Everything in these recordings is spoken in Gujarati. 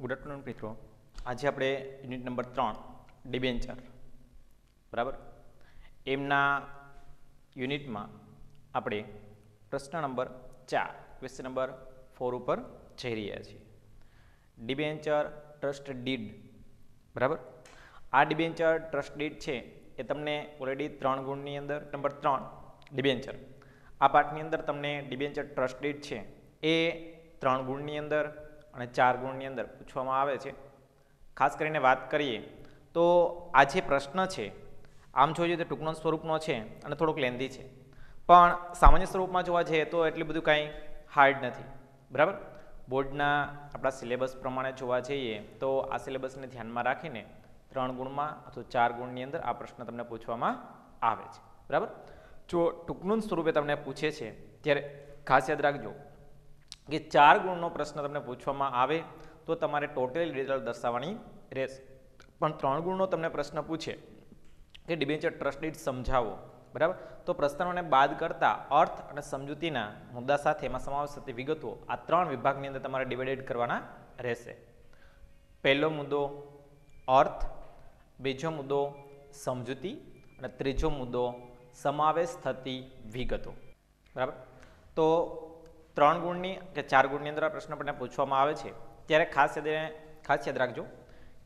ગુડ આફ્ટરનૂન મિત્રો. આજે આપણે યુનિટ નંબર 3 ડિબેન્ચર બરાબર એમના યુનિટમાં આપણે પ્રશ્ન નંબર 4 ક્વેશ્ચન નંબર 4 ઉપર જઈ રહ્યા છીએ. ડિબેન્ચર ટ્રસ્ટ ડીડ બરાબર. આ ડિબેન્ચર ટ્રસ્ટ ડીડ છે એ તમને ઓલરેડી 3 ગુણની અંદર નંબર 3 ડિબેન્ચર આ પાઠની અંદર તમને ડિબેન્ચર ટ્રસ્ટ ડીડ છે એ 3 ગુણની અંદર અને 4 ગુણની અંદર પૂછવામાં આવે છે. ખાસ કરીને વાત કરીએ તો આ જે પ્રશ્ન છે આમ જોઈએ તો ટૂંકનો સ્વરૂપનો છે અને થોડોક લેન્ધી છે, પણ સામાન્ય સ્વરૂપમાં જોવા જઈએ તો એટલું બધું કાંઈ હાર્ડ નથી બરાબર. બોર્ડના આપણા સિલેબસ પ્રમાણે જોવા જઈએ તો આ સિલેબસને ધ્યાનમાં રાખીને 3 ગુણમાં અથવા 4 ગુણની અંદર આ પ્રશ્ન તમને પૂછવામાં આવે છે બરાબર. જો ટૂંકનું સ્વરૂપે તમને પૂછે છે ત્યારે ખાસ યાદ રાખજો કે 4 ગુણનો પ્રશ્ન તમને પૂછવામાં આવે તો તમારે ટોટલ રિઝલ્ટ દર્શાવવાની રહેશે, પણ 3 ગુણનો તમને પ્રશ્ન પૂછે કે ડિબેન્ચર ટ્રસ્ટ ડીડ સમજાવો બરાબર, તો પ્રસ્તાવનાને બાદ કરતા અર્થ અને સમજૂતીના મુદ્દા સાથે એમાં સમાવેશ થતી વિગતો આ 3 વિભાગની અંદર તમારે ડિવાઇડેડ કરવાના રહેશે. પહેલો મુદ્દો અર્થ, બીજો મુદ્દો સમજૂતી અને ત્રીજો મુદ્દો સમાવેશ થતી વિગતો બરાબર. તો 3 ગુણની કે 4 ગુણની અંદર આ પ્રશ્ન આપણને પૂછવામાં આવે છે ત્યારે ખાસ યાદ રાખજો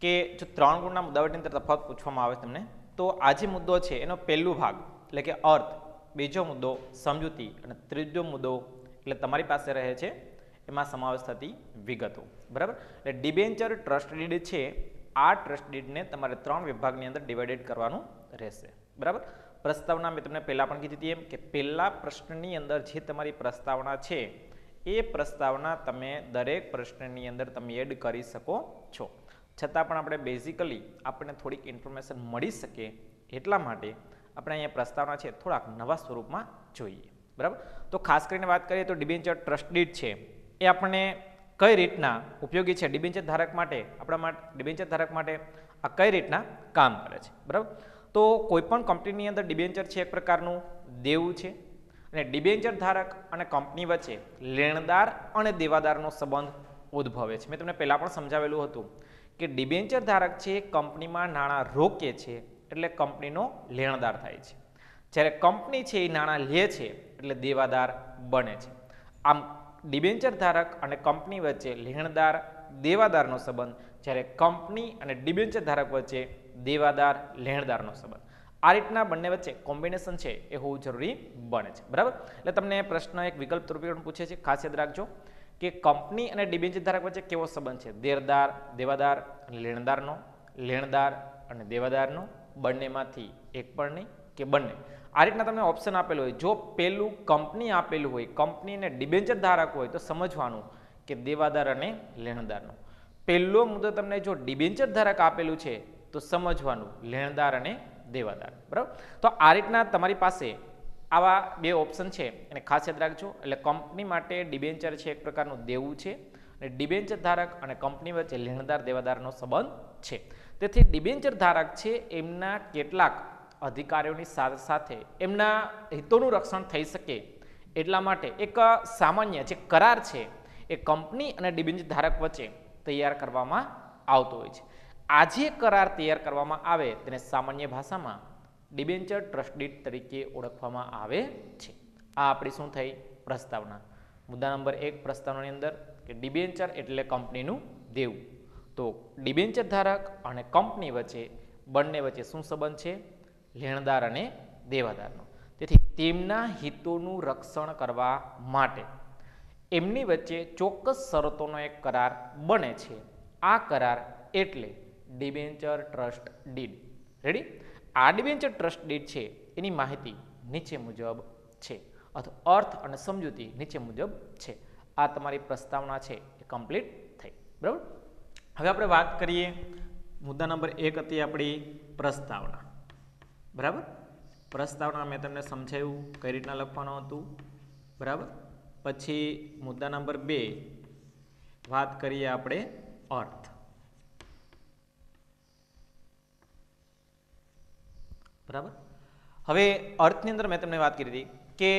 કે જો 3 ગુણના મુદ્દાઓની અંદર તફાવત પૂછવામાં આવે તમને તો આ જે મુદ્દો છે એનો પહેલો ભાગ એટલે કે અર્થ, બીજો મુદ્દો સમજૂતી અને ત્રીજો મુદ્દો એટલે તમારી પાસે રહે છે એમાં સમાવેશ થતી વિગતો બરાબર. એટલે ડિબેન્ચર ટ્રસ્ટ ડીડ છે આ ટ્રસ્ટ ડીડને તમારે 3 વિભાગની અંદર ડિવાઇડેડ કરવાનું રહેશે બરાબર. પ્રસ્તાવના મેં તમને પહેલાં પણ કીધી હતી એમ કે પહેલા પ્રશ્નની અંદર જે તમારી પ્રસ્તાવના છે એ પ્રસ્તાવના તમે દરેક પ્રશ્નની અંદર તમે એડ કરી શકો છો, છતાં પણ આપણે બેઝિકલી આપણને થોડીક ઇન્ફોર્મેશન મળી શકે એટલા માટે આપણે અહીંયા પ્રસ્તાવના છે થોડાક નવા સ્વરૂપમાં જોઈએ બરાબર. તો ખાસ કરીને વાત કરીએ તો ડિબેન્ચર ટ્રસ્ટ ડીડ છે એ આપણને કઈ રીતના ઉપયોગી છે ડિબેન્ચર ધારક માટે, આપણા માટે ડિબેન્ચર ધારક માટે આ કઈ રીતના કામ કરે છે બરાબર. તો કોઈપણ કંપનીની અંદર ડિબેન્ચર છે એક પ્રકારનું દેવું છે અને ડિબેન્ચર ધારક અને કંપની વચ્ચે લેણદાર અને દેવાદારનો સંબંધ ઉદ્ભવે છે. મેં તમને પહેલાં પણ સમજાવેલું હતું કે ડિબેન્ચર ધારક છે કંપનીમાં નાણાં રોકે છે એટલે કંપનીનો લેણદાર થાય છે, જ્યારે કંપની છે એ નાણાં લે છે એટલે દેવાદાર બને છે. આમ ડિબેન્ચર ધારક અને કંપની વચ્ચે લેણદાર દેવાદારનો સંબંધ, જ્યારે કંપની અને ડિબેન્ચર ધારક વચ્ચે દેવાદાર લેણદારનો સંબંધ, આ રીતના બંને વચ્ચે કોમ્બિનેશન છે એ હોવું જરૂરી બને છે બરાબર. એટલે તમને પ્રશ્ન એક વિકલ્પ તરીકે પણ પૂછે છે, ખાસ યાદ રાખજો કે કંપની અને ડિબેન્ચર ધારક વચ્ચે કેવો સંબંધ છે, દેવાદાર અને લેણદારનો, લેણદાર અને દેવાદારનો, બંનેમાંથી એક પણ નહીં કે બંને. આ રીતના તમને ઓપ્શન આપેલું હોય, જો પેલું કંપની આપેલું હોય, કંપની અને ડિબેન્ચર ધારક હોય તો સમજવાનું કે દેવાદાર અને લેણદારનો. પહેલો મુદ્દો તમને જો ડિબેન્ચર ધારક આપેલું છે તો સમજવાનું લેણદાર અને દેવાદાર બરાબર. તો આ રીતના તમારી પાસે આવા બે ઓપ્શન છે એને ખાસ યાદ રાખજો. એટલે કંપની માટે ડિબેન્ચર છે એક પ્રકારનું દેવું છે અને ડિબેન્ચર ધારક અને કંપની વચ્ચે લેણદાર દેવાદારનો સંબંધ છે. તેથી ડિબેન્ચર ધારક છે એમના કેટલાક અધિકારીઓની સાથે સાથે એમના હિતોનું રક્ષણ થઈ શકે એટલા માટે એક સામાન્ય જે કરાર છે એ કંપની અને ડિબેન્ચર ધારક વચ્ચે તૈયાર કરવામાં આવતો હોય છે. આ જે કરાર તૈયાર કરવામાં આવે તેને સામાન્ય ભાષામાં ડિબેન્ચર ટ્રસ્ટ ડીડ તરીકે ઓળખવામાં આવે છે. આ આપણી શું થઈ પ્રસ્તાવના. મુદ્દા નંબર 1 પ્રસ્તાવનાની અંદર કે ડિબેન્ચર એટલે કંપનીનું દેવું, તો ડિબેન્ચર ધારક અને કંપની વચ્ચે બંને વચ્ચે શું સંબંધ છે, લેણદાર અને દેવાદારનો. તેથી તેમના હિતોનું રક્ષણ કરવા માટે એમની વચ્ચે ચોક્કસ શરતોનો એક કરાર બને છે. આ કરાર એટલે ડિબેન્ચર ટ્રસ્ટ ડીડ. રેડી. આ ડિબેન્ચર ટ્રસ્ટ ડીડ છે એની માહિતી નીચે મુજબ છે અથવા અર્થ અને સમજૂતી નીચે મુજબ છે. આ તમારી પ્રસ્તાવના છે એ કમ્પ્લીટ થઈ બરાબર. હવે આપણે વાત કરીએ મુદ્દા નંબર 1 હતી આપણી પ્રસ્તાવના બરાબર. પ્રસ્તાવના મેં તમને સમજાવ્યું કઈ રીતના લખવાનું હતું બરાબર. પછી મુદ્દા નંબર 2 વાત કરીએ આપણે અર્થ બરાબર. હવે અર્થની અંદર મેં તમને વાત કરી હતી કે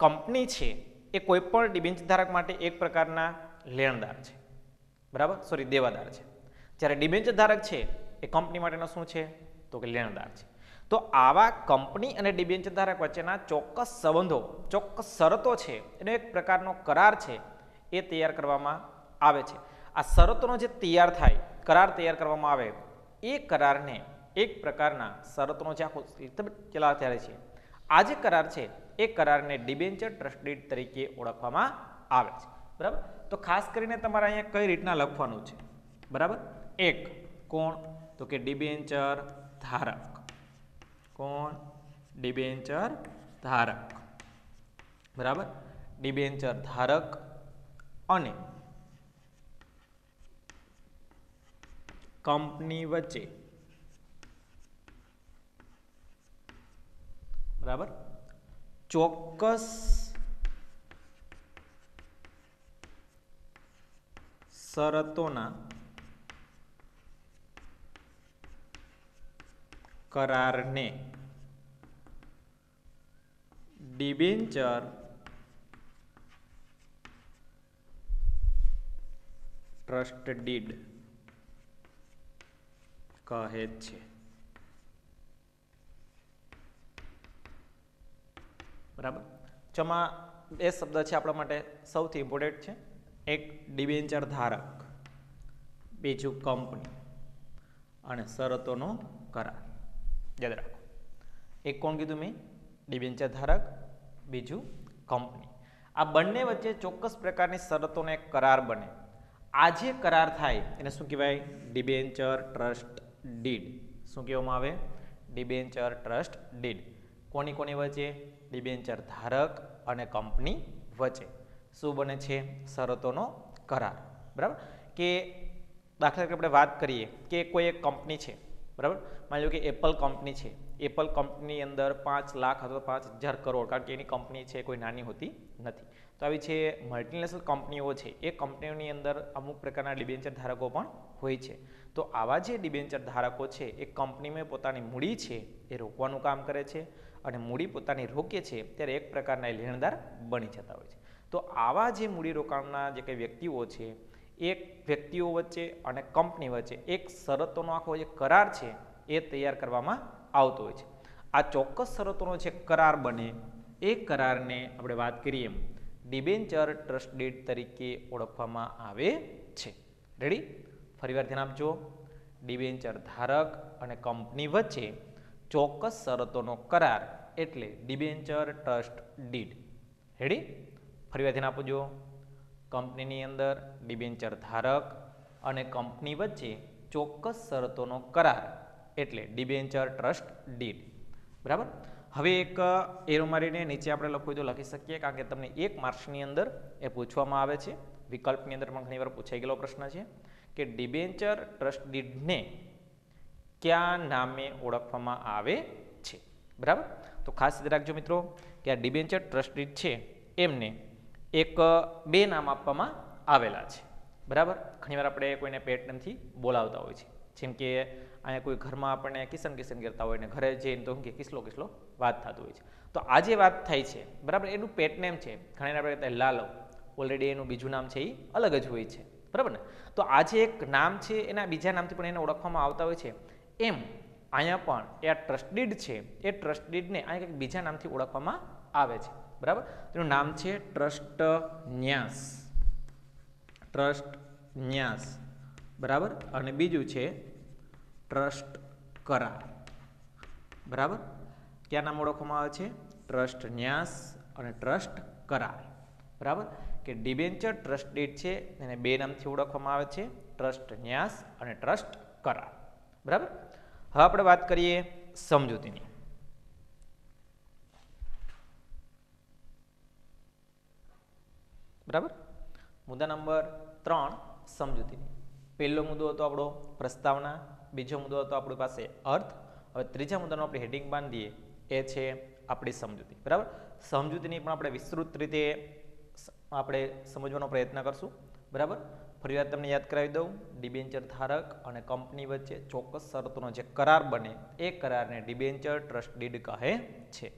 કંપની છે એ કોઈ પણ ડિબેન્ચર ધારક માટે એક પ્રકારના લેણદાર છે બરાબર, સોરી દેવાદાર છે. જ્યારે ડિબેન્ચર ધારક છે એ કંપની માટેનો શું છે તો કે લેણદાર છે. તો આવા કંપની અને ડિબેન્ચર ધારક વચ્ચેના ચોક્કસ સંબંધો, ચોક્કસ શરતો છે, એનો એક પ્રકારનો કરાર છે એ તૈયાર કરવામાં આવે છે. આ શરતોનો જે તૈયાર થાય, કરાર તૈયાર કરવામાં આવે, એ કરારને એક પ્રકારના શરતોનો જે આખો ચલા ત્યારે છે, આ જે કરાર છે એ કરારને ડિબેન્ચર ટ્રસ્ટ ડીડ તરીકે ઓળખવામાં આવે છે. બરાબર, તો ખાસ કરીને તમારે અહીંયા કઈ રીતના લખવાનું છે. બરાબર, એક કોણ તો કે ડિબેન્ચર ધારક. કોણ? ડિબેન્ચર ધારક. બરાબર, ડિબેન્ચર ધારક અને કંપની વચ્ચે, બરાબર, ચોક્કસ શરતોના કરારને ડિબેન્ચર ટ્રસ્ટ ડીડ કહે છે. બરાબર, જેમાં બે શબ્દ છે આપણા માટે સૌથી ઇમ્પોર્ટન્ટ છે. એક ડિબેન્ચર ધારક, બીજું કંપની અને શરતોનો કરાર. યાદ રાખો, એક કોણ કીધું મેં? ડિબેન્ચર ધારક, બીજું કંપની. આ બંને વચ્ચે ચોક્કસ પ્રકારની શરતોનો એક કરાર બને. આ જે કરાર થાય એને શું કહેવાય? Debenture trust did. શું કહેવામાં આવે? Debenture trust did. કોની કોની વચ્ચે? ડિબેન્ચર ધારક અને કંપની વચ્ચે શું બને છે? શરતોનો કરાર. બરાબર, કે દાખલા તરીકે આપણે વાત કરીએ કે કોઈ એક કંપની છે. બરાબર, માની લો કે એપલ કંપની છે. એપલ કંપનીની અંદર 5 લાખ અથવા 5,000 કરોડ, કારણ કે એની કંપની છે કોઈ નાની હોતી નથી. તો આવી છે મલ્ટીનેશનલ કંપનીઓ છે, એ કંપનીઓની અંદર અમુક પ્રકારના ડિબેન્ચર ધારકો પણ હોય છે. તો આવા જે ડિબેન્ચર ધારકો છે એ કંપનીમાં પોતાની મૂડી છે એ રોકવાનું કામ કરે છે, અને મૂડી પોતાની રોકે છે ત્યારે એક પ્રકારના લેણદાર બની જતા હોય છે. તો આવા જે મૂડીરોકાણના જે કંઈ વ્યક્તિઓ છે, એક વ્યક્તિઓ વચ્ચે અને કંપની વચ્ચે એક શરતોનો આખો જે કરાર છે એ તૈયાર કરવામાં આવતો હોય છે. આ ચોક્કસ શરતોનો જે કરાર બને એ કરારને આપણે વાત કરીએ એમ ડિબેન્ચર ટ્રસ્ટ ડીડ તરીકે ઓળખવામાં આવે છે. રેડી? ફરીવાર ધ્યાન આપજો. ડિબેન્ચર ધારક અને કંપની વચ્ચે ચોક્કસ શરતોનો કરાર એટલે ડિબેન્ચર ટ્રસ્ટ ડીડ. રેડી? ફરીવાર ધ્યાન આપજો. કંપનીની અંદર ડિબેન્ચર ધારક અને કંપની વચ્ચે ચોક્કસ શરતોનો કરાર એટલે ડિબેન્ચર ટ્રસ્ટ ડીડ. બરાબર, હવે એક એરો મારીને નીચે આપણે લખવું તો લખી શકીએ, કારણ કે તમને 1 માર્ક્સની અંદર એ પૂછવામાં આવે છે. વિકલ્પની અંદર પણ ઘણીવાર પૂછાઈ ગયેલો પ્રશ્ન છે કે ડિબેન્ચર ટ્રસ્ટ ડીડને કયા નામે ઓળખવામાં આવે છે. બરાબર, તો ખાસ યાદ રાખજો મિત્રો કે આ ડિબેન્ચર ટ્રસ્ટ ડીડ છે એમને એક 2 નામ આપવામાં આવેલા છે. બરાબર, ઘણીવાર આપણે કોઈને પેટ નામથી બોલાવતા હોય છે. જેમ કે અહીંયા કોઈ ઘરમાં આપણને કિશન કિશન કરતા હોય ને ઘરે જઈને તો કે કિસલો કિસલો વાત થતું હોય છે. તો આ જે વાત થાય છે, બરાબર, એનું પેટ નેમ છે. ઘણીવાર આપણે કહેતા લાલો, ઓલરેડી એનું બીજું નામ છે એ અલગ જ હોય છે. બરાબર ને? તો આ જે એક નામ છે એના બીજા નામથી પણ એને ઓળખવામાં આવતા હોય છે. એમ અહીંયા પણ એ આ ટ્રસ્ટ ડીડ છે એ ટ્રસ્ટ ડીડને અહીંયા કંઈક બીજા નામથી ઓળખવામાં આવે છે. બરાબર, તેનું નામ છે ટ્રસ્ટ ન્યાસ. ટ્રસ્ટ ન્યાસ. બરાબર, અને બીજું છે ટ્રસ્ટ કરાર. બરાબર, ક્યાં નામ ઓળખવામાં આવે છે? ટ્રસ્ટ ન્યાસ અને ટ્રસ્ટ કરાર. બરાબર, કે ડિબેન્ચર ટ્રસ્ટ ડીડ છે એને 2 નામથી ઓળખવામાં આવે છે, ટ્રસ્ટ ન્યાસ અને ટ્રસ્ટ કરાર. બરાબર, હવે આપણે વાત કરીએ સમજૂતીની. બરાબર, મુદ્દા નંબર 3 સમજૂતીની. પહેલો મુદ્દો હતો આપણો પ્રસ્તાવના, બીજો મુદ્દો હતો આપણી પાસે અર્થ. હવે ત્રીજા મુદ્દાનો આપણે હેડિંગ બાંધીએ એ છે આપણી સમજૂતી. બરાબર, સમજૂતીની પણ આપણે વિસ્તૃત રીતે આપણે સમજવાનો પ્રયત્ન કરશું. બરાબર, ફરીવાર તમને યાદ કરાવી દઉં, ડિબેન્ચર ધારક અને કંપની વચ્ચે ચોક્કસ શરતોનો જે કરાર બને એ કરારને ડિબેન્ચર ટ્રસ્ટ ડીડ કહે છે,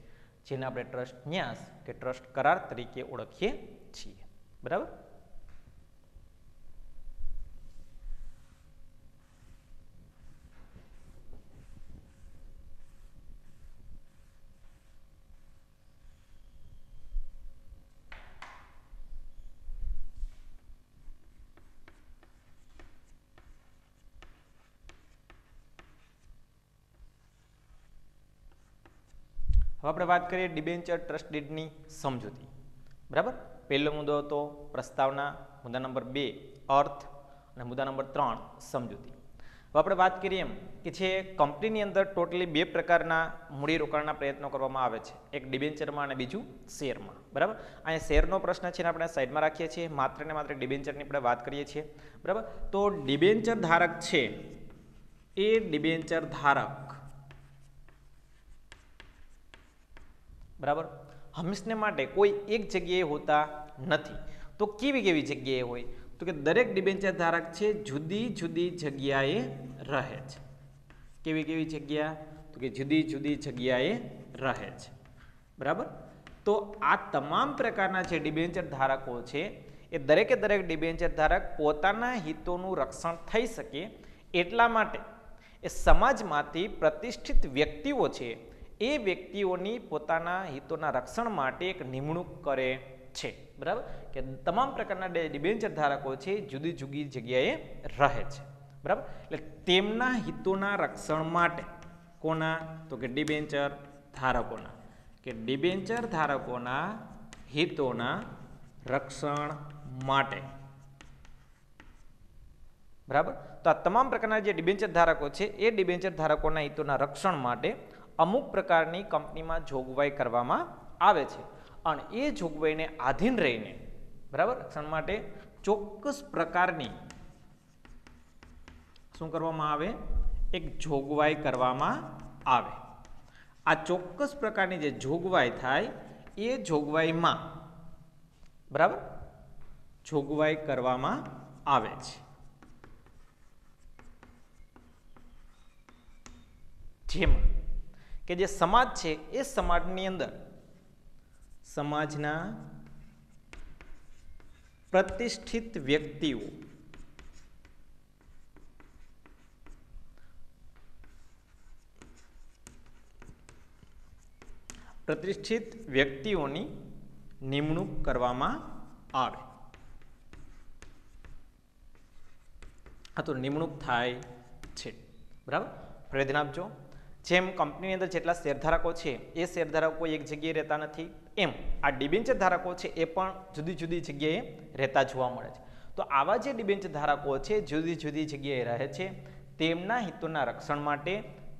જેને આપણે ટ્રસ્ટ ન્યાસ કે ટ્રસ્ટ કરાર તરીકે ઓળખીએ છીએ. બરાબર, હવે આપણે વાત કરીએ ડિબેન્ચર ટ્રસ્ટ ડીડની સમજૂતી, બરાબર. પહેલો મુદ્દો હતો પ્રસ્તાવના, મુદ્દા નંબર 2 અર્થ અને મુદ્દા નંબર 3 સમજૂતી. હવે આપણે વાત કરીએ એમ કે જે કંપનીની અંદર ટોટલી 2 પ્રકારના મૂડીરોકાણના પ્રયત્નો કરવામાં આવે છે, એક ડિબેન્ચરમાં અને બીજું શેરમાં, બરાબર. અહીંયા શેરનો પ્રશ્ન છે ને આપણે સાઈડમાં રાખીએ છીએ, માત્ર ને માત્ર ડિબેન્ચરની આપણે વાત કરીએ છીએ, બરાબર. તો ડિબેન્ચર ધારક છે એ ડિબેન્ચર ધારક, બરાબર, હંમેશને માટે કોઈ એક જગ્યાએ હોતા નથી. તો કેવી કેવી જગ્યાએ હોય? તો કે દરેક ડિબેન્ચર ધારક છે જુદી જુદી જગ્યાએ રહે છે. કેવી કેવી જગ્યા? તો કે જુદી જુદી જગ્યાએ રહે છે, બરાબર. તો આ તમામ પ્રકારના જે ડિબેન્ચર ધારકો છે એ દરેકે દરેક ડિબેન્ચર ધારક પોતાના હિતોનું રક્ષણ થઈ શકે એટલા માટે એ સમાજમાંથી પ્રતિષ્ઠિત વ્યક્તિઓ છે એ વ્યક્તિઓની પોતાના હિતોના રક્ષણ માટે એક નિમણૂક કરે છે, બરાબર. કે તમામ પ્રકારના ડિબેન્ચર ધારકો છે જુદી જુદી જગ્યાએ રહે છે, બરાબર. એટલે તેમના હિતોના રક્ષણ માટે કોના? તો કે ડિબેન્ચર ધારકોના, કે ડિબેન્ચર ધારકોના હિતોના રક્ષણ માટે, બરાબર. તો આ તમામ પ્રકારના જે ડિબેન્ચર ધારકો છે એ ડિબેન્ચર ધારકોના હિતોના રક્ષણ માટે અમુક પ્રકારની કંપનીમાં જોગવાઈ કરવામાં આવે છે અને એ જોગવાઈને આધીન રહીને, બરાબર, રક્ષણ માટે ચોક્કસ પ્રકારની શું કરવામાં આવે? એક જોગવાઈ કરવામાં આવે. આ ચોક્કસ પ્રકારની જે જોગવાઈ થાય એ જોગવાઈમાં, બરાબર, જોગવાઈ કરવામાં આવે છે. જેમાં કે જે સમાજ છે એ સમાજની અંદર સમાજના પ્રતિષ્ઠિત વ્યક્તિઓ વ્યક્તિઓની નિમણૂક કરવામાં આવે. આ તો નિમણૂક થાય છે, બરાબર. ફરી ધ્યાન આપજો, જેમ કંપનીની અંદર જેટલા શેરધારકો છે એ શેરધારકો એક જગ્યાએ રહેતા નથી, એમ આ ડિબેન્ચર ધારકો છે એ પણ જુદી જુદી જગ્યાએ રહેતા જોવા મળે છે. તો આવા જે ડિબેન્ચર ધારકો છે જુદી જુદી જગ્યાએ રહે છે તેમના હિતોના રક્ષણ માટે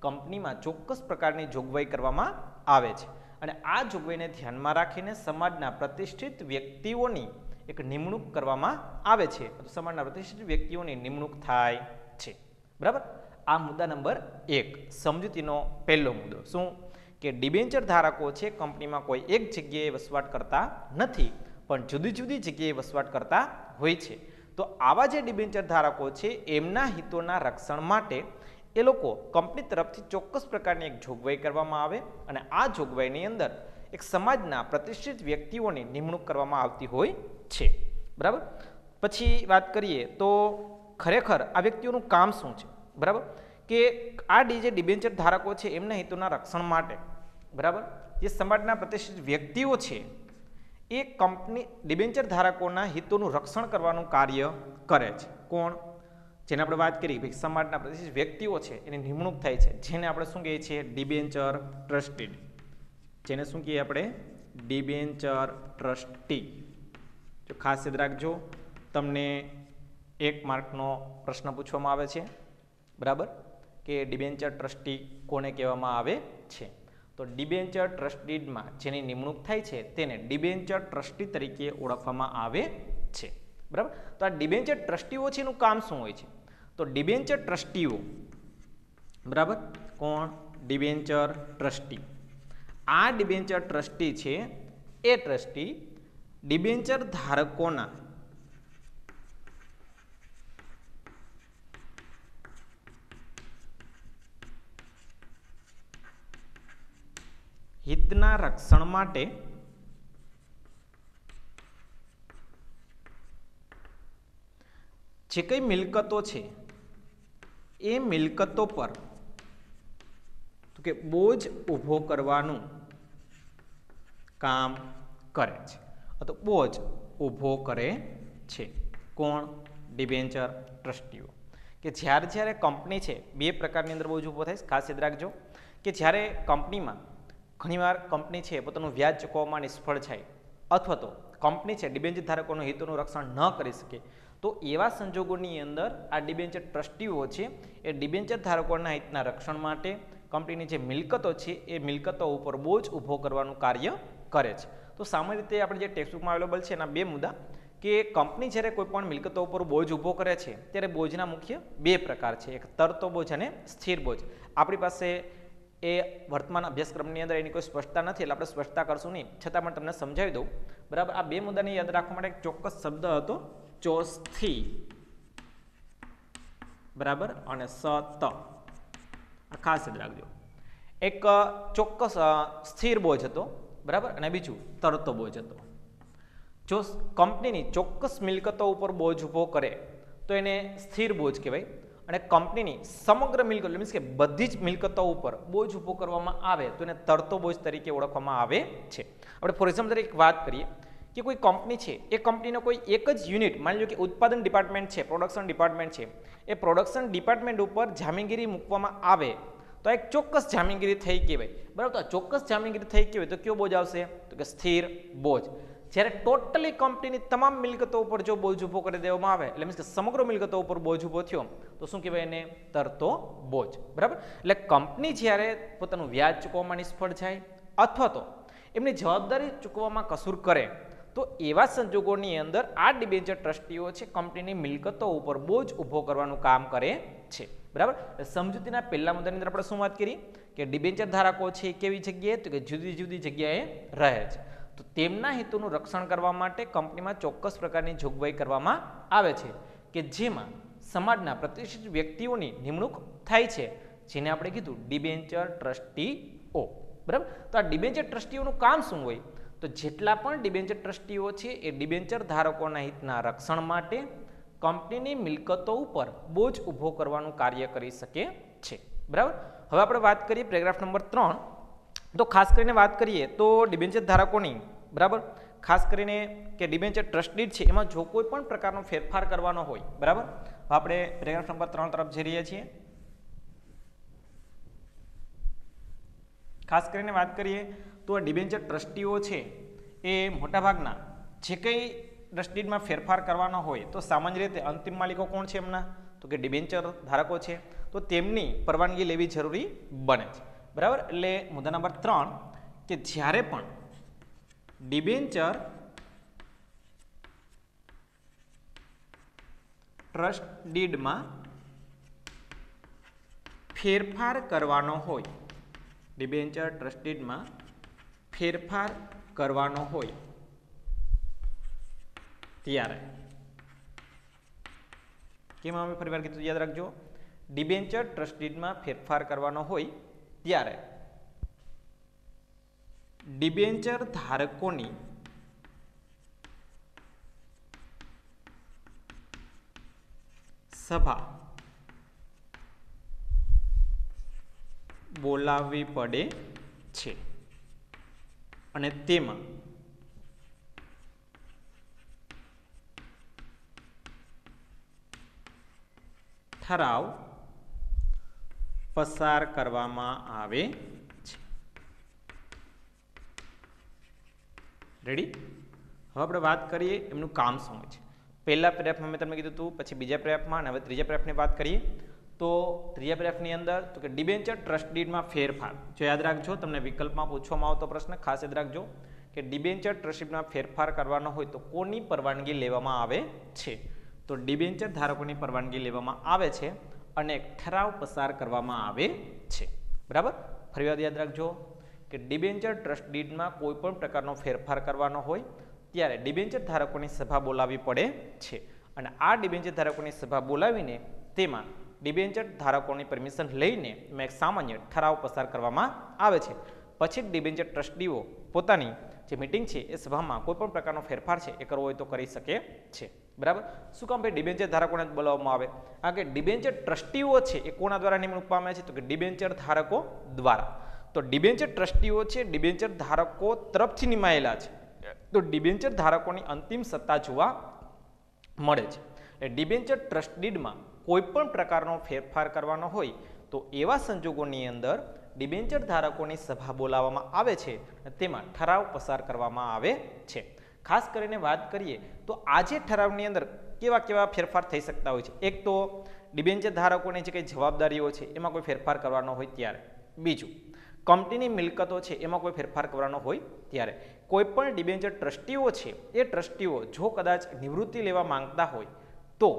કંપનીમાં ચોક્કસ પ્રકારની જોગવાઈ કરવામાં આવે છે અને આ જોગવાઈને ધ્યાનમાં રાખીને સમાજના પ્રતિષ્ઠિત વ્યક્તિઓની એક નિમણૂક કરવામાં આવે છે. તો સમાજના પ્રતિષ્ઠિત વ્યક્તિઓની નિમણૂક થાય છે, બરાબર. આ મુદ્દા નંબર 1 સમજૂતીનો પહેલો મુદ્દો. શું? કે ડિબેન્ચર ધારકો છે કંપનીમાં કોઈ એક જગ્યાએ વસવાટ કરતા નથી પણ જુદી જુદી જગ્યાએ વસવાટ કરતા હોય છે. તો આવા જે ડિબેન્ચર ધારકો છે એમના હિતોના રક્ષણ માટે એ લોકો કંપની તરફથી ચોક્કસ પ્રકારની એક જોગવાઈ કરવામાં આવે અને આ જોગવાઈની અંદર એક સમાજના પ્રતિષ્ઠિત વ્યક્તિઓની નિમણૂક કરવામાં આવતી હોય છે, બરાબર. પછી વાત કરીએ તો ખરેખર આ વ્યક્તિઓનું કામ શું છે, બરાબર. કે આ જે ડિબેન્ચર ધારકો છે એમના હિતોના રક્ષણ માટે, બરાબર, જે સમાજના પ્રતિષ્ઠિત વ્યક્તિઓ છે એ કંપની ડિબેન્ચર ધારકોના હિતોનું રક્ષણ કરવાનું કાર્ય કરે છે. કોણ? જેને આપણે વાત કરી ભાઈ સમાજના પ્રતિષ્ઠિત વ્યક્તિઓ છે એની નિમણૂક થાય છે, જેને આપણે શું કહીએ છીએ? Debenture trustee. જેને શું કહીએ આપણે? Debenture trustee. જો ખાસ યાદ રાખજો, તમને 1 માર્કનો પ્રશ્ન પૂછવામાં આવે છે, બરાબર, કે ડિબેન્ચર ટ્રસ્ટી કોને કહેવામાં આવે છે? તો ડિબેન્ચર ટ્રસ્ટીમાં જેની નિમણૂક થાય છે તેને ડિબેન્ચર ટ્રસ્ટી તરીકે ઓળખવામાં આવે છે, બરાબર. તો આ ડિબેન્ચર ટ્રસ્ટીઓ છે એનું કામ શું હોય છે? તો ડિબેન્ચર ટ્રસ્ટીઓ, બરાબર, કોણ? Debenture trustee. આ ડિબેન્ચર ટ્રસ્ટી છે એ ટ્રસ્ટી ડિબેન્ચર ધારકોના હિતના રક્ષણ માટે જે કઈ મિલકતો છે એ મિલકતો પર તો કે બોજ ઊભો કરવાનું કામ કરે છે, તો બોજ ઊભો કરે છે. કોણ? ડિબેન્ચર ટ્રસ્ટીઓ. કે જ્યારે કંપની છે 2 પ્રકારની અંદર બોજ ઊભો થાય, ખાસ યાદ રાખજો કે જ્યારે કંપનીમાં ઘણીવાર કંપની છે પોતાનું વ્યાજ ચૂકવવામાં નિષ્ફળ જાય અથવા તો કંપની છે ડિબેન્ચર ધારકોના હિતોનું રક્ષણ ન કરી શકે, તો એવા સંજોગોની અંદર આ ડિબેન્ચર ટ્રસ્ટીઓ છે એ ડિબેન્ચર ધારકોના હિતના રક્ષણ માટે કંપનીની જે મિલકતો છે એ મિલકતો ઉપર બોજ ઊભો કરવાનું કાર્ય કરે છે. તો સામાન્ય રીતે આપણે જે ટેક્સ્ટબુકમાં અવેલેબલ છે એના બે મુદ્દા કે કંપની જ્યારે કોઈ પણ મિલકતો ઉપર બોજ ઊભો કરે છે ત્યારે બોજના મુખ્ય બે પ્રકાર છે, એક તરતો બોજ અને સ્થિર બોજ. આપણી પાસે એ વર્તમાન અભ્યાસક્રમની અંદર એની કોઈ સ્પષ્ટતા નથી એટલે આપણે સ્પષ્ટતા કરશું નહીં, છતાં પણ તમને સમજાવી દઉં. બરાબર, આ બે મુદ્દાને યાદ રાખવા માટે એક ચોક્કસ શબ્દ હતો ચોસ્થી, બરાબર, અને સત, આ ખાસ યાદ રાખજો. એક ચોક્કસ સ્થિર બોજ હતો, બરાબર, અને બીજું તરતો બોજ હતો. જો કંપનીની ચોક્કસ મિલકતો ઉપર બોજ ઊભો કરે તો એને સ્થિર બોજ કહેવાય, અને કંપનીની સમગ્ર મિલકત મીન્સ કે બધી જ મિલકતો ઉપર બોજ ઊભો કરવામાં આવે તો એને તરતો બોજ તરીકે ઓળખવામાં આવે છે. આપણે ફોર એક્ઝામ્પલ તરીકે વાત કરીએ કે કોઈ કંપની છે, એ કંપનીનો કોઈ એક જ યુનિટ, માની લો કે ઉત્પાદન ડિપાર્ટમેન્ટ છે, પ્રોડક્શન ડિપાર્ટમેન્ટ છે, એ પ્રોડક્શન ડિપાર્ટમેન્ટ ઉપર જામીનગીરી મૂકવામાં આવે તો એક ચોક્કસ જામીનગીરી થઈ કહેવાય. બરાબર, તો આ ચોક્કસ જામીનગીરી થઈ કહેવાય તો કયો બોજ આવશે? તો કે સ્થિર બોજ. જ્યારે ટોટલી કંપનીની તમામ મિલકતો ઉપર જો બોજ ઊભો કરી દેવામાં આવે એટલે મીન્સ કે સમગ્ર મિલકતો ઉપર બોજ ઊભો થયો તો શું કહેવાય? એને તરતો બોજ. બરાબર, એટલે કંપની જ્યારે પોતાનું વ્યાજ ચૂકવવામાં નિષ્ફળ જાય અથવા તો એમની જવાબદારી ચૂકવવામાં કસૂર કરે તો એવા સંજોગોની અંદર આ ડિબેન્ચર ટ્રસ્ટીઓ છે કંપનીની મિલકતો ઉપર બોજ ઊભો કરવાનું કામ કરે છે. બરાબર, સમજૂતીના પહેલા મુદ્દાની અંદર આપણે શું વાત કરી કે ડિબેન્ચર ધારકો છે કેવી જગ્યાએ? તો કે જુદી જુદી જગ્યાએ રહે છે, તો તેમના હિતોનું રક્ષણ કરવા માટે કંપનીમાં ચોક્કસ પ્રકારની જોગવાઈ કરવામાં આવે છે કે જેમાં સમાજના પ્રતિષ્ઠિત વ્યક્તિઓની નિમણૂક થાય છે, જેને આપણે કીધું ડિબેન્ચર ટ્રસ્ટીઓ. બરાબર, તો આ ડિબેન્ચર ટ્રસ્ટીઓનું કામ શું હોય? તો જેટલા પણ ડિબેન્ચર ટ્રસ્ટીઓ છે એ ડિબેન્ચર ધારકોના હિતના રક્ષણ માટે કંપનીની મિલકતો ઉપર બોજ ઊભો કરવાનું કાર્ય કરી શકે છે. બરાબર, હવે આપણે વાત કરીએ પેરેગ્રાફ નંબર 3. તો ખાસ કરીને વાત કરીએ તો ડિબેન્ચર ધારકોની, બરાબર, ખાસ કરીને કે ડિબેન્ચર ટ્રસ્ટીડ છે એમાં જો કોઈ પણ પ્રકારનો ફેરફાર કરવાનો હોય, બરાબર, આપણે પેરેગ્રાફ નંબર 3 તરફ જઈ રહ્યા છીએ. ખાસ કરીને વાત કરીએ તો ડિબેન્ચર ટ્રસ્ટીઓ છે એ મોટાભાગના જે કંઈ ટ્રસ્ટીડમાં ફેરફાર કરવાનો હોય તો સામાન્ય રીતે અંતિમ માલિકો કોણ છે એમના? તો કે ડિબેન્ચર ધારકો છે, તો તેમની પરવાનગી લેવી જરૂરી બને છે. બરાબર, એટલે મુદ્દા નંબર 3 કે જ્યારે પણ ડિબેન્ચર ટ્રસ્ટ ડીડમાં ફેરફાર કરવાનો હોય, ડિબેન્ચર ટ્રસ્ટ ડીડમાં ફેરફાર કરવાનો હોય ત્યારે કેમ અમે ફરીવાર કીધું યાદ રાખજો, ડિબેન્ચર ટ્રસ્ટ ડીડમાં ફેરફાર કરવાનો હોય ત્યારે ડિબેન્ચર ધારકોની સભા બોલાવવી પડે છે અને તેમાં ઠરાવ પસાર કરવામાં આવે છે. રેડી, હવે આપણે વાત કરીએ એમનું કામ શું હોય છે. પહેલા પેરેગ્રાફમાં મેં તમને કીધું હતું, પછી બીજા પેરેગ્રાફમાં અને હવે ત્રીજા પેરેગ્રાફની વાત કરીએ તો ત્રીજા પેરેગ્રાફની અંદર તો કે ડિબેન્ચર ટ્રસ્ટ ડીડમાં ફેરફાર. જો યાદ રાખજો, તમને વિકલ્પમાં પૂછવામાં આવતો પ્રશ્ન ખાસ યાદ રાખજો કે ડિબેન્ચર ટ્રસ્ટ ડીડમાં ફેરફાર કરવાનો હોય તો કોની પરવાનગી લેવામાં આવે છે? તો ડિબેન્ચર ધારકોની પરવાનગી લેવામાં આવે છે અને એક ઠરાવ પસાર કરવામાં આવે છે. બરાબર, ફરી વાર યાદ રાખજો કે ડિબેન્ચર ટ્રસ્ટ ડીડમાં કોઈ પણ પ્રકારનો ફેરફાર કરવાનો હોય ત્યારે ડિબેન્ચર ધારકોની સભા બોલાવવી પડે છે અને આ ડિબેન્ચર ધારકોની સભા બોલાવીને તેમાં ડિબેન્ચર ધારકોની પરમિશન લઈને એક સામાન્ય ઠરાવ પસાર કરવામાં આવે છે. પછી ડિબેન્ચર ટ્રસ્ટીઓ પોતાની જે મિટિંગ છે એ સભામાં કોઈ પણ પ્રકારનો ફેરફાર છે એ કરવો હોય તો કરી શકે છે. બરાબર, શું કામ ભાઈ ડિબેન્ચર ધારકોને જ બોલાવવામાં આવે? કારણ કે ડિબેન્ચર ટ્રસ્ટીઓ છે એ કોના દ્વારા નિમણૂક પામે છે? તો કે ડિબેન્ચર ધારકો દ્વારા. તો ડિબેન્ચર ટ્રસ્ટીઓ છે ડિબેન્ચર ધારકો તરફથી નિમાયેલા છે, તો ડિબેન્ચર ધારકોની અંતિમ સત્તા જોવા મળે છે. એટલે ડિબેન્ચર ટ્રસ્ટ ડીડમાં કોઈ પણ પ્રકારનો ફેરફાર કરવાનો હોય તો એવા સંજોગોની અંદર ડિબેન્ચર ધારકોની સભા બોલાવવામાં આવે છે, તેમાં ઠરાવ પસાર કરવામાં આવે છે. ખાસ કરીને વાત કરીએ તો આ જે ઠરાવની અંદર કેવા કેવા ફેરફાર થઈ શકતા હોય છે. એક તો ડિબેન્ચર ધારકોની જે કંઈ જવાબદારીઓ છે એમાં કોઈ ફેરફાર કરવાનો હોય ત્યારે. બીજું, કંપનીની મિલકતો છે એમાં કોઈ ફેરફાર કરવાનો હોય ત્યારે. કોઈ પણ ડિબેન્ચર ટ્રસ્ટીઓ છે એ ટ્રસ્ટીઓ જો કદાચ નિવૃત્તિ લેવા માંગતા હોય તો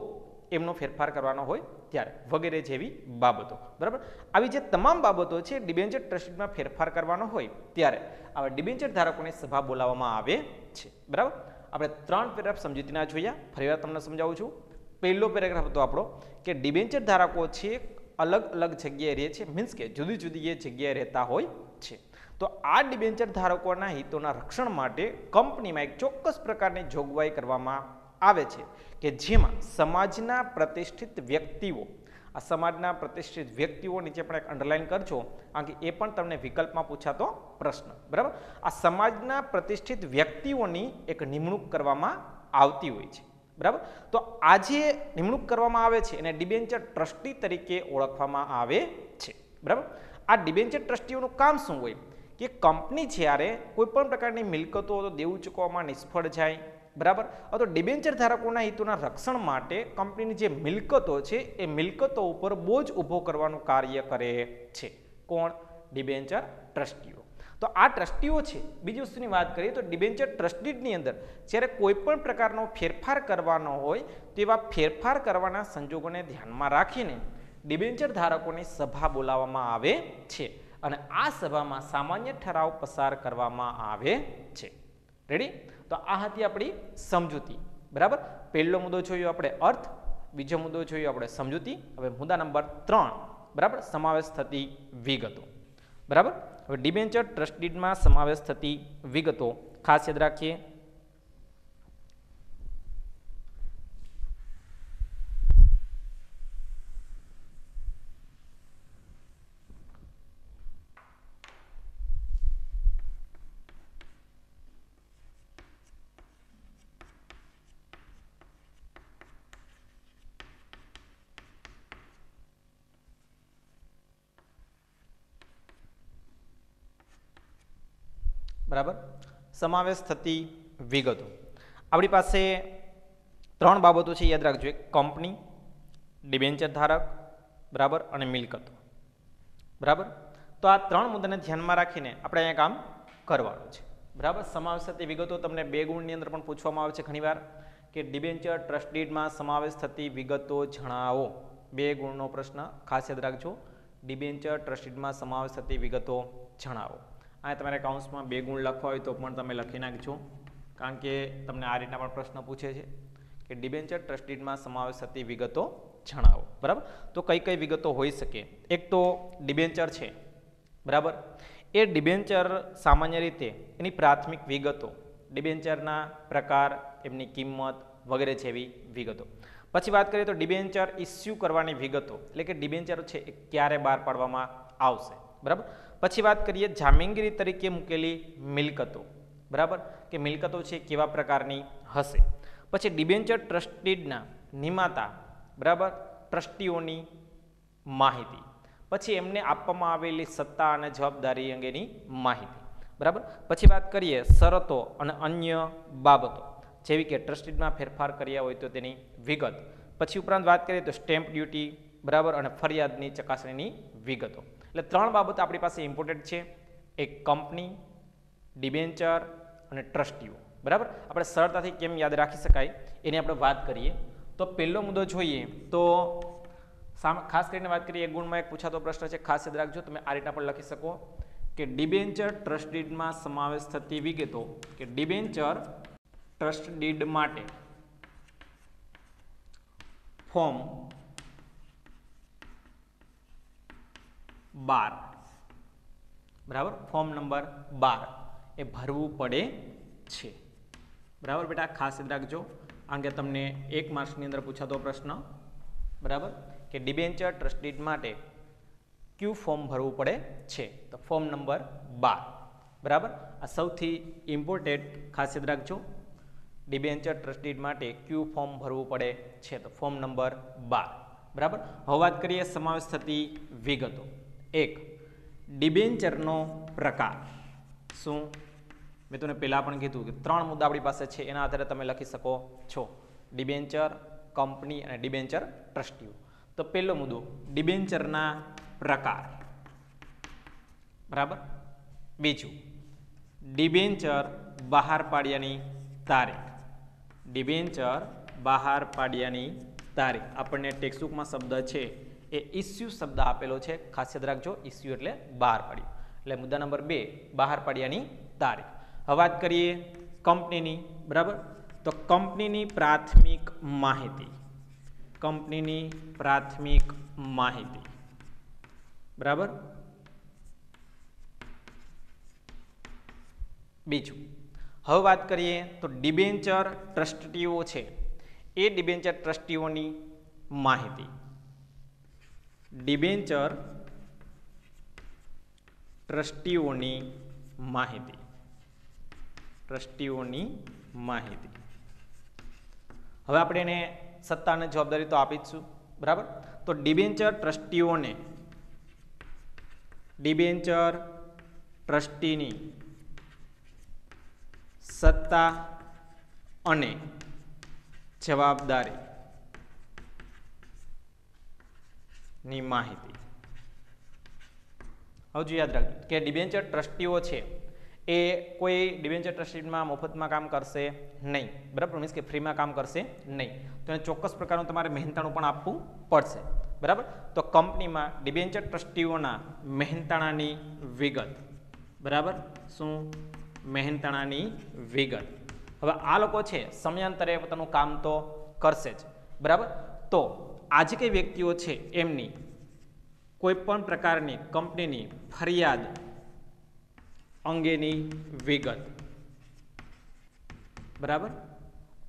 એમનો ફેરફાર કરવાનો હોય ત્યારે, વગેરે જેવી બાબતો. બરાબર, આવી જે તમામ બાબતો છે ડિબેન્ચર ટ્રસ્ટીમાં ફેરફાર કરવાનો હોય ત્યારે આવા ડિબેન્ચર ધારકોની સભા બોલાવવામાં આવે છે. બરાબર, આપણે 3 પેરેગ્રાફ સમજૂતીના જોયા. ફરીવાર તમને સમજાવું છું. પહેલો પેરેગ્રાફ હતો આપણો કે ડિબેન્ચર ધારકો છે અલગ અલગ જગ્યાએ રહે છે, મીન્સ કે જુદી જુદી એ જગ્યાએ રહેતા હોય છે. તો આ ડિબેન્ચર ધારકોના હિતોના રક્ષણ માટે કંપનીમાં એક ચોક્કસ પ્રકારની જોગવાઈ કરવામાં આવે છે કે જેમાં સમાજના પ્રતિષ્ઠિત વ્યક્તિઓ, આ સમાજના પ્રતિષ્ઠિત વ્યક્તિઓ નીચે પણ એક અંડરલાઈન કરજો, કારણ કે એ પણ તમને વિકલ્પમાં પૂછાતો પ્રશ્ન. બરાબર, આ સમાજના પ્રતિષ્ઠિત વ્યક્તિઓની એક નિમણૂક કરવામાં આવતી હોય છે. બરાબર, તો આ જે નિમણૂક કરવામાં આવે છે એને ડિબેન્ચર ટ્રસ્ટી તરીકે ઓળખવામાં આવે છે. બરાબર, આ ડિબેન્ચર ટ્રસ્ટીઓનું કામ શું હોય કે કંપની જ્યારે કોઈ પણ પ્રકારની મિલકતો તો દેવું ચૂકવવામાં નિષ્ફળ જાય, બરાબર, તો ડિબેન્ચર ધારકોના હિતોના રક્ષણ માટે કંપનીની જે મિલકતો છે એ મિલકતો ઉપર બોજ ઊભો કરવાનું કાર્ય કરે છે. કોણ? ડિબેન્ચર ટ્રસ્ટીઓ. તો આ ટ્રસ્ટીઓ છે, બીજી વસ્તુની વાત કરીએ તો ડિબેન્ચર ટ્રસ્ટીની અંદર જ્યારે કોઈ પણ પ્રકારનો ફેરફાર કરવાનો હોય તેવા ફેરફાર કરવાના સંજોગોને ધ્યાનમાં રાખીને ડિબેન્ચર ધારકોની સભા બોલાવવામાં આવે છે અને આ સભામાં સામાન્ય ઠરાવ પસાર કરવામાં આવે છે. રેડી? તો આ હતી આપણી સમજૂતી. બરાબર, પહેલો મુદ્દો જોયો આપણે અર્થ, બીજો મુદ્દો જોયો આપણે સમજૂતી. હવે મુદ્દા નંબર 3, બરાબર, સમાવેશ થતી વિગતો. બરાબર, હવે ડિબેન્ચર ટ્રસ્ટીમાં સમાવેશ થતી વિગતો ખાસ યાદ રાખીએ. બરાબર, સમાવેશ થતી વિગતો. આપણી પાસે 3 બાબતો છે, યાદ રાખજો. એક કંપની, ડિબેન્ચર ધારક, બરાબર, અને મિલકતો. બરાબર, તો આ 3 મુદ્દાને ધ્યાનમાં રાખીને આપણે અહીંયા કામ કરવાનું છે. બરાબર, સમાવેશ થતી વિગતો તમને 2 ગુણની અંદર પણ પૂછવામાં આવે છે ઘણીવાર કે ડિબેન્ચર ટ્રસ્ટ ડીડમાં સમાવેશ થતી વિગતો જણાવો. 2 ગુણનો પ્રશ્ન ખાસ યાદ રાખજો. ડિબેન્ચર ટ્રસ્ટ ડીડમાં સમાવેશ થતી વિગતો જણાવો. આ તમારે કાઉન્સમાં 2 ગુણ લખવા હોય તો પણ તમે લખી નાખજો, કારણ કે તમને આ રીતના પણ પ્રશ્ન પૂછે છે કે ડિબેન્ચર ટ્રસ્ટ ડીડમાં સમાવેશ થતી વિગતો જણાવો. બરાબર, તો કઈ કઈ વિગતો હોઈ શકે? એક તો ડિબેન્ચર છે, બરાબર, એ ડિબેન્ચર સામાન્ય રીતે એની પ્રાથમિક વિગતો, ડિબેન્ચરના પ્રકાર, એમની કિંમત વગેરે જેવી વિગતો. પછી વાત કરીએ તો ડિબેન્ચર ઇસ્યુ કરવાની વિગતો, એટલે કે ડિબેન્ચર છે એ ક્યારે બહાર પાડવામાં આવશે. બરાબર, પછી વાત કરીએ જામીનગીરી તરીકે મૂકેલી મિલકતો. બરાબર, કે મિલકતો છે કેવા પ્રકારની હશે. પછી ડિબેન્ચર ટ્રસ્ટીડના નિમાતા, બરાબર, ટ્રસ્ટીઓની માહિતી. પછી એમને આપવામાં આવેલી સત્તા અને જવાબદારી અંગેની માહિતી. બરાબર, પછી વાત કરીએ શરતો અને અન્ય બાબતો, જેવી કે ટ્રસ્ટીડમાં ફેરફાર કર્યા હોય તો તેની વિગત. પછી ઉપરાંત વાત કરીએ તો સ્ટેમ્પ ડ્યુટી, બરાબર, અને ફરિયાદની ચકાસણીની વિગતો. એટલે 3 બાબતો આપણી પાસે ઇમ્પોર્ટન્ટ છે. એક કંપની, ડિબેન્ચર અને ટ્રસ્ટીઓ. બરાબર, આપણે સરળતાથી કેમ યાદ રાખી શકાય એની આપણે વાત કરીએ. તો પહેલો મુદ્દો જોઈએ તો ખાસ કરીને વાત કરીએ, 1 ગુણમાં એક પૂછાતો પ્રશ્ન છે, ખાસ યાદ રાખજો. તમે આ રીતના પણ લખી શકો કે ડિબેન્ચર ટ્રસ્ટ ડીડમાં સમાવેશ થતી વિગતો, કે ડિબેન્ચર ટ્રસ્ટ ડીડ માટે ફોર્મ 12, બરાબર, ફોર્મ નંબર 12 એ ભરવું પડે છે. બરાબર બેટા, ખાસ યાદ રાખજો, કારણ કે તમને 1 માર્ક્સની અંદર પૂછાતો પ્રશ્ન, બરાબર, કે ડિબેન્ચર ટ્રસ્ટ ડીડ માટે ક્યુ ફોર્મ ભરવું પડે છે, તો ફોર્મ નંબર 12. બરાબર, આ સૌથી ઇમ્પોર્ટન્ટ, ખાસ યાદ રાખજો. ડિબેન્ચર ટ્રસ્ટ ડીડ માટે ક્યુ ફોર્મ ભરવું પડે છે, તો ફોર્મ નંબર 12. બરાબર, હવે વાત કરીએ સમાવેશ થતી વિગતો. 1. ડિબેન્ચરનો પ્રકાર શું? મેં તમને પહેલાં પણ કીધું કે 3 મુદ્દા આપણી પાસે છે, એના આધારે તમે લખી શકો છો. ડિબેન્ચર, કંપની અને ડિબેન્ચર ટ્રસ્ટીઓ. તો પહેલો મુદ્દો ડિબેન્ચરના પ્રકાર, બરાબર. બીજું ડિબેન્ચર બહાર પાડ્યાની તારીખ. ડિબેન્ચર બહાર પાડ્યાની તારીખ. આપણને ટેક્સ્ટબુકમાં શબ્દ છે એ ઇસ્યુ શબ્દ આપેલો છે, ખાસ યાદ રાખજો. ઇસ્યુ એટલે બહાર પાડ્યું. એટલે મુદ્દા નંબર 2 બહાર પાડ્યાની તારીખ. હવે વાત કરીએ કંપનીની, બરાબર. તો કંપનીની પ્રાથમિક માહિતી. કંપનીની પ્રાથમિક માહિતી, બરાબર. બીજું હવે વાત કરીએ તો ડિબેન્ચર ટ્રસ્ટીઓ છે એ ડિબેન્ચર ટ્રસ્ટીઓની માહિતી. ડિબેન્ચર ટ્રસ્ટીઓની માહિતી. ટ્રસ્ટીઓની માહિતી. હવે આપણે એને સત્તા અને જવાબદારી તો આપી જ છું, બરાબર. તો ડિબેન્ચર ટ્રસ્ટીઓને ડિબેન્ચર ટ્રસ્ટીની સત્તા અને જવાબદારી ની માહિતી. હવે જો યાદ રાખજો કે ડિબેન્ચર ટ્રસ્ટીઓ છે એ કોઈ ડિબેન્ચર ટ્રસ્ટીમાં મફતમાં કામ કરશે નહીં, બરાબર. મીન્સ કે ફ્રીમાં કામ કરશે નહીં. તો એને ચોક્કસ પ્રકારનું તમારે મહેનતાણું પણ આપવું પડશે, બરાબર. તો કંપનીમાં ડિબેન્ચર ટ્રસ્ટીઓના મહેનતાણાની વિગત, બરાબર. શું? મહેનતાણાની વિગત. હવે આ લોકો છે સમયાંતરે પોતાનું કામ તો કરશે જ, બરાબર. તો આ જે કઈ વ્યક્તિઓ છે એમની કોઈ પણ પ્રકારની કંપનીની ફરિયાદ અંગેની વિગત, બરાબર.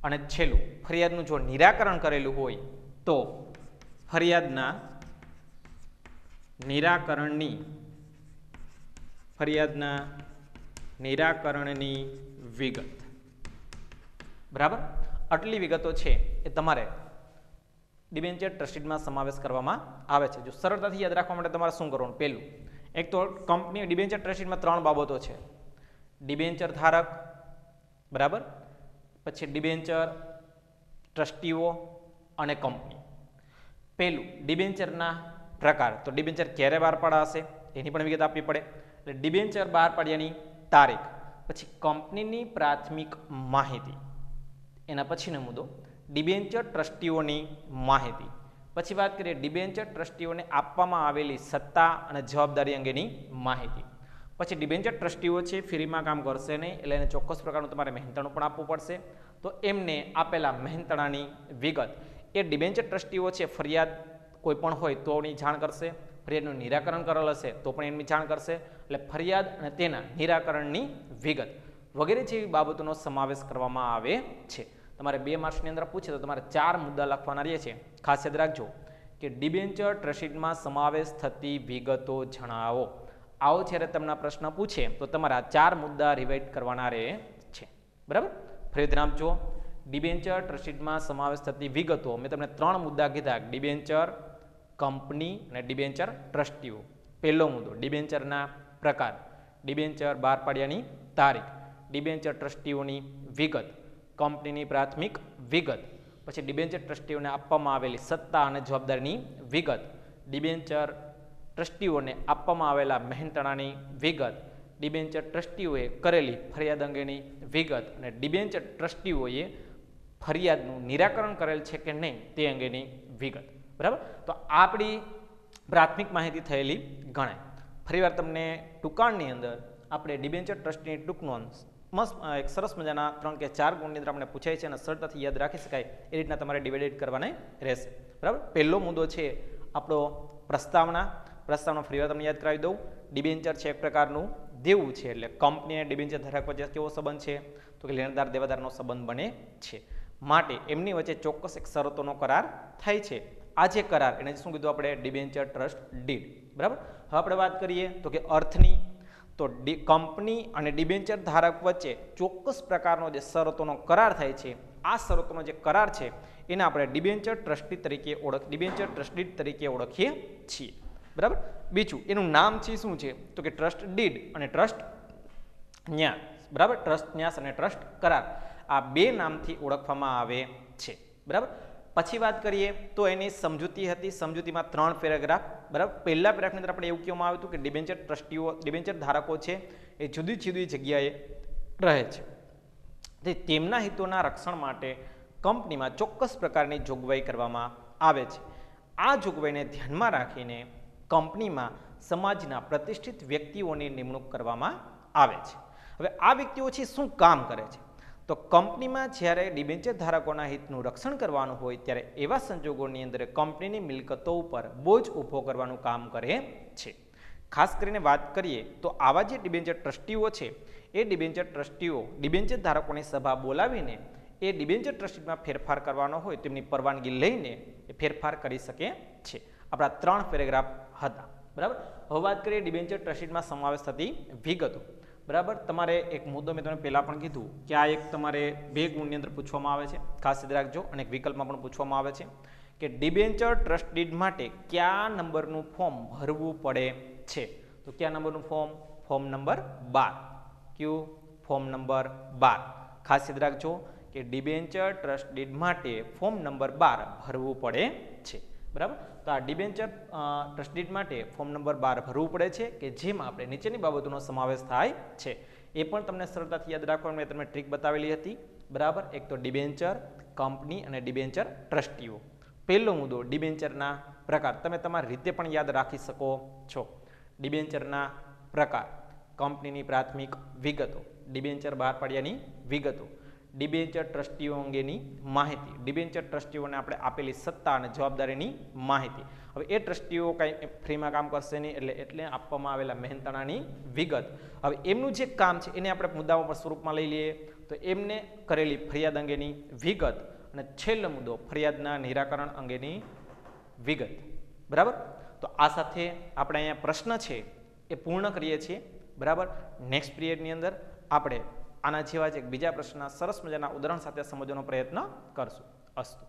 અને છેલ્લું ફરિયાદનું જો નિરાકરણ કરેલું હોય તો ફરિયાદના નિરાકરણની વિગત, બરાબર. આટલી વિગતો છે એ તમારે ડિબેન્ચર ટ્રસ્ટીમાં સમાવેશ કરવામાં આવે છે. જો સરળતાથી યાદ રાખવા માટે તમારે શું કરવાનું? પહેલું, એક તો કંપની ડિબેન્ચર ટ્રસ્ટીમાં 3 બાબતો છે. ડિબેન્ચર ધારક, બરાબર, પછી ડિબેન્ચર ટ્રસ્ટીઓ અને કંપની. પહેલું ડિબેન્ચરના પ્રકાર. તો ડિબેન્ચર ક્યારે બહાર પડાશે એની પણ વિગત આપવી પડે. એટલે ડિબેન્ચર બહાર પાડ્યાની તારીખ. પછી કંપનીની પ્રાથમિક માહિતી. એના પછીનો મુદ્દો ડિબેન્ચર ટ્રસ્ટીઓની માહિતી. પછી વાત કરીએ ડિબેન્ચર ટ્રસ્ટીઓને આપવામાં આવેલી સત્તા અને જવાબદારી અંગેની માહિતી. પછી ડિબેન્ચર ટ્રસ્ટીઓ છે ફ્રીમાં કામ કરશે નહીં, એટલે એને ચોક્કસ પ્રકારનું તમારે મહેનતાણું પણ આપવું પડશે. તો એમને આપેલા મહેનતાણાની વિગત. એ ડિબેન્ચર ટ્રસ્ટીઓ છે ફરિયાદ કોઈ પણ હોય તો એની જાણ કરશે, ફરિયાદનું નિરાકરણ કરેલ હશે તો પણ એમની જાણ કરશે. એટલે ફરિયાદ અને તેના નિરાકરણની વિગત વગેરે જેવી બાબતોનો સમાવેશ કરવામાં આવે છે. તમારે 2 માર્ક્સની અંદર પૂછે તો તમારે 4 મુદ્દા લખવાના રહે છે. ખાસ યાદ રાખજો કે ડિબેન્ચર ટ્રસ્ટીમાં સમાવેશ થતી વિગતો જણાવો. આવો જ્યારે તમને પ્રશ્ન પૂછે તો તમારે આ 4 મુદ્દા રિવાઇઝ કરવાના રહે છે, બરાબર. ફરી ધ્યાન આપજો. ડિબેન્ચર ટ્રસ્ટીમાં સમાવેશ થતી વિગતો મેં તમને 3 મુદ્દા કીધા: ડિબેન્ચર, કંપની અને ડિબેન્ચર ટ્રસ્ટીઓ. પહેલો મુદ્દો ડિબેન્ચરના પ્રકાર, ડિબેન્ચર બહાર પાડ્યાની તારીખ, ડિબેન્ચર ટ્રસ્ટીઓની વિગત, કંપનીની પ્રાથમિક વિગત, પછી ડિબેન્ચર ટ્રસ્ટીઓને આપવામાં આવેલી સત્તા અને જવાબદારીની વિગત, ડિબેન્ચર ટ્રસ્ટીઓને આપવામાં આવેલા મહેનતાણાની વિગત, ડિબેન્ચર ટ્રસ્ટીઓએ કરેલી ફરિયાદ અંગેની વિગત અને ડિબેન્ચર ટ્રસ્ટીઓએ ફરિયાદનું નિરાકરણ કરેલ છે કે નહીં તે અંગેની વિગત, બરાબર. તો આપણી પ્રાથમિક માહિતી થયેલી ગણાય. ફરીવાર તમને ટૂંકાણની અંદર આપણે ડિબેન્ચર ટ્રસ્ટીની ટૂંક નોંધ મસ્ત એક સરસ મજાના 3 કે 4 ગુણની અંદર આપણે પૂછાય છે અને સરળતાથી યાદ રાખી શકાય એ રીતના તમારે ડિવાઇડેડ કરવાના રહેશે, બરાબર. પહેલો મુદ્દો છે આપણો પ્રસ્તાવના. પ્રસ્તાવના ફરીવાર તમને યાદ કરાવી દઉં. ડિબેન્ચર છે એક પ્રકારનું દેવું છે, એટલે કંપની અને ડિબેન્ચર ધારક વચ્ચે કેવો સંબંધ છે? તો કે લેણદાર દેવાદારનો સંબંધ બને છે. માટે એમની વચ્ચે ચોક્કસ એક શરતોનો કરાર થાય છે. આ જે કરાર એને શું કીધું આપણે? ડિબેન્ચર ટ્રસ્ટ ડીડ, બરાબર. હવે આપણે વાત કરીએ તો કે અર્થની. તો કંપની અને ડિબેન્ચર ધારક વચ્ચે ચોક્કસ પ્રકારનો જે શરતોનો કરાર થાય છે, આ શરતોનો જે કરાર છે એને આપણે ડિબેન્ચર ટ્રસ્ટી તરીકે ડિબેન્ચર ટ્રસ્ટી તરીકે ઓળખીએ છીએ. બરાબર. બીજું એનું નામ છે શું છે તો કે ટ્રસ્ટ ડીડ અને ટ્રસ્ટ ન્યાસ. બરાબર. ટ્રસ્ટ ન્યાસ અને ટ્રસ્ટ કરાર આ બે નામથી ઓળખવામાં આવે છે. બરાબર. પછી વાત કરીએ તો એની સમજૂતી હતી. સમજૂતીમાં 3 પેરેગ્રાફ. બરાબર. પહેલા પેરેગ્રાફની અંદર આપણે એવું કહેવામાં આવ્યું હતું કે ડિબેન્ચર ટ્રસ્ટીઓ ડિબેન્ચર ધારકો છે એ જુદી જુદી જગ્યાએ રહે છે. તેમના હિતોના રક્ષણ માટે કંપનીમાં ચોક્કસ પ્રકારની જોગવાઈ કરવામાં આવે છે. આ જોગવાઈને ધ્યાનમાં રાખીને કંપનીમાં સમાજના પ્રતિષ્ઠિત વ્યક્તિઓની નિમણૂક કરવામાં આવે છે. હવે આ વ્યક્તિઓ છે શું કામ કરે છે તો કંપનીમાં જ્યારે ડિબેન્ચર ધારકોના હિતનું રક્ષણ કરવાનું હોય ત્યારે એવા સંજોગોની અંદર કંપનીની મિલકતો ઉપર બોજ ઊભો કરવાનું કામ કરે છે. ખાસ કરીને વાત કરીએ તો આવા જે ડિબેન્ચર ટ્રસ્ટીઓ છે એ ડિબેન્ચર ટ્રસ્ટીઓ ડિબેન્ચર ધારકોની સભા બોલાવીને એ ડિબેન્ચર ટ્રસ્ટીમાં ફેરફાર કરવાનો હોય તેમની પરવાનગી લઈને એ ફેરફાર કરી શકે છે. આપણા 3 પેરેગ્રાફ હતા. બરાબર. હવે વાત કરીએ ડિબેન્ચર ટ્રસ્ટીમાં સમાવેશ થતી વિગતો. બરાબર. તમારે એક મુદ્દો મેં તમને પહેલાં પણ કીધું કે આ એક તમારે 2 ગુણની અંદર પૂછવામાં આવે છે. ખાસ યાદ રાખજો. અને એક વિકલ્પમાં પણ પૂછવામાં આવે છે કે ડિબેન્ચર ટ્રસ્ટ ડીડ માટે કયા નંબરનું ફોર્મ ભરવું પડે છે તો કયા નંબરનું ફોર્મ નંબર 12. કયું? Form number 12. ખાસ યાદ રાખજો કે ડિબેન્ચર ટ્રસ્ટ ડીડ માટે ફોર્મ નંબર 12 ભરવું પડે છે. બરાબર. તો આ ડિબેન્ચર ટ્રસ્ટ ડીડ માટે ફોર્મ નંબર 12 ભરવું પડે છે કે જેમાં આપણે નીચેની બાબતોનો સમાવેશ થાય છે. એ પણ તમને સરળતાથી યાદ રાખવા મેં તમને ટ્રીક બતાવેલી હતી. બરાબર. એક તો ડિબેન્ચર, કંપની અને ડિબેન્ચર ટ્રસ્ટીઓ. પહેલો મુદ્દો ડિબેન્ચરના પ્રકાર. તમે તમારી રીતે પણ યાદ રાખી શકો છો. ડિબેન્ચરના પ્રકાર, કંપનીની પ્રાથમિક વિગતો, ડિબેન્ચર બહાર પાડ્યાની વિગતો, ડિબેન્ચર ટ્રસ્ટીઓ અંગેની માહિતી, ડિબેન્ચર ટ્રસ્ટીઓને આપણે આપેલી સત્તા અને જવાબદારીની માહિતી. હવે એ ટ્રસ્ટીઓ કંઈ ફ્રીમાં કામ કરશે નહીં એટલે આપવામાં આવેલા મહેનતાણાની વિગત. હવે એમનું જે કામ છે એને આપણે મુદ્દાઓ પર સ્વરૂપમાં લઈ લઈએ તો એમને કરેલી ફરિયાદ અંગેની વિગત અને છેલ્લો મુદ્દો ફરિયાદના નિરાકરણ અંગેની વિગત. બરાબર. તો આ સાથે આપણે અહીંયા પ્રશ્ન છે એ પૂર્ણ કરીએ છીએ. બરાબર. નેક્સ્ટ પિરિયડની અંદર આપણે આના જેવા જ એક બીજા પ્રશ્નના સરસ મજાના ઉદાહરણ સાથે સમજવાનો પ્રયત્ન કરશું. અસ્તુ.